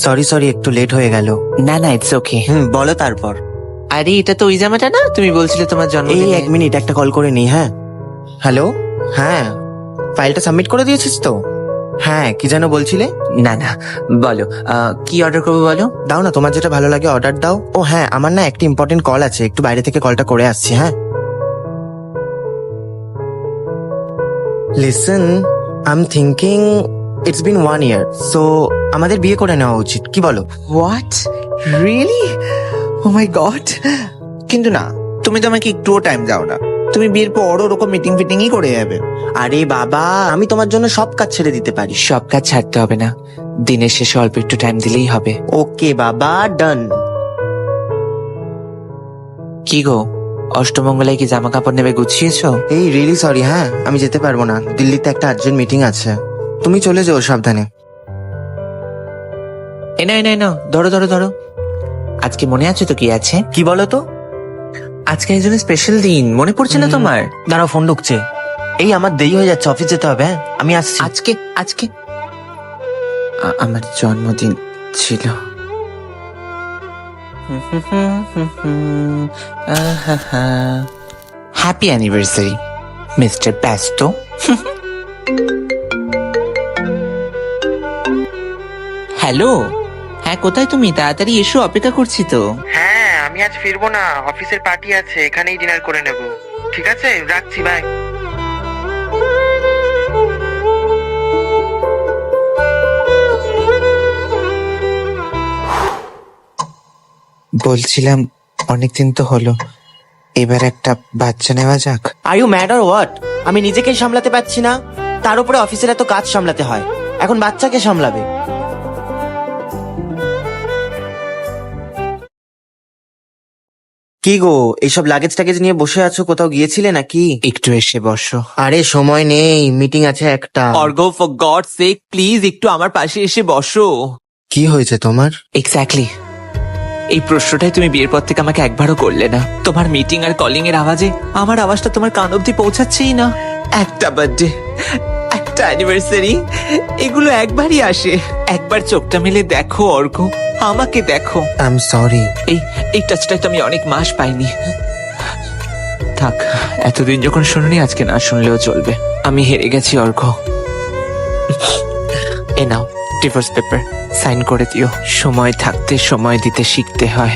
Sorry sorry, একটু late হয়ে গেল। না না, ইটস ওকে। বলো তারপর। আরে এটা তো ওই জামাটা না, তুমি বলছিলে তোমার এই জন্মদিনে। 1 মিনিট, একটা কল করে নি। হ্যাঁ হ্যালো, হ্যাঁ ফাইলটা সাবমিট করে দিয়েছিস তো? হ্যাঁ, কি যেন বলছিলে? না না, বলো কি অর্ডার করবো বলো। দাও না, তোমার যেটা ভালো লাগে অর্ডার দাও। ও হ্যাঁ, আমার না একটা ইম্পর্টেন্ট কল আছে, একটু বাইরে থেকে কলটা করে আসছি। হ্যাঁ listen, I am thinking it's been 1 year, so আমাদের বিয়ে করে নেওয়া উচিত, কি বলো? What, really? Oh my god! কিন্তু না, তুমি তো আমাকে একটুও টাইম দাও না। তুমি বিয়ের পর ওরকম মিটিং ফিটিংই করে যাবে। আরে বাবা, আমি তোমার জন্য সব কাজ ছেড়ে দিতে পারি। সব কাজ ছাড়তে হবে না, দিনের শেষে অল্প একটু টাইম দিলেই হবে। ওকে বাবা, ডান। কি গো, অষ্টমঙ্গলায় কি জামা কাপড় নেবে, গুছিয়েছো? এই রিয়েলি সরি, হ্যাঁ আমি যেতে পারবো না, দিল্লিতে একটা আর্জেন্ট মিটিং আছে। তুমি চলে যাও সাবধানে। এ না না না, ধরো ধরো ধরো। আজকে মনে আছে তো কি আছে? কি বলো তো? আজকে একজন স্পেশাল দিন, মনে পড়ছে না তোমার? দাঁড়াও, ফোন ঢুকছে। এই আমার দেরি হয়ে যাচ্ছে, অফিস যেতে হবে। হ্যাঁ আমি আসছি। আজকে আজকে আমার জন্মদিন ছিল। হ্যাপি অ্যানিভার্সারি মিস্টার ব্যস্ত। হ্যালো, হ্যাঁ কোথায় তুমি? তাড়াতাড়ি এসো, অপেক্ষা করছি তো। হ্যাঁ আমি আজ ফিরবো না, অফিসের পার্টি আছে, এখানেই ডিনার করে নেব। ঠিক আছে, রাখছি, বাই। বলছিলাম অনেকদিন তো হলো, এবার একটা বাচ্চা নেওয়া যাক। Are you mad or what? আমি নিজেকেই সামলাতে পারছি না, তার উপরে অফিসের এত কাজ সামলাতে হয়, এখন বাচ্চাকে সামলাবে। কি গো, এইসব লাগেজ টাগেজ নিয়ে বসে আছো, কোথাও গিয়েছিলে নাকি? একটু এসে বসো। আরে সময় নেই, মিটিং আছে একটা। Org, for God sake please একটু আমার পাশে এসে বসো। কি হয়েছে তোমার? এক্স্যাক্টলি, এই প্রশ্নটাই তুমি বিয়ের পর থেকে আমাকে একবারও করলে না। তোমার মিটিং আর কলিং এর আওয়াজে আমার আওয়াজটা তোমার কান অব্দি পৌঁছাচ্ছেই না। একটা বার্থডে, একটা অ্যানিভার্সারি, এগুলো একবারই আসে। একবার চোখটা মেলে দেখো অর্ঘ, আমাকে দেখো। I am sorry. এই এই টাচটাই তো আমি অনেক মাস পাইনি। থাক, এতদিন যখন শুনুনি, আজকে না শুনলেও চলবে। আমি হেরে গেছি অর্ঘ। এ নাও ডিভোর্স পেপার, সাইন করে দিও। সময় থাকতে সময় দিতে শিখতে হয়।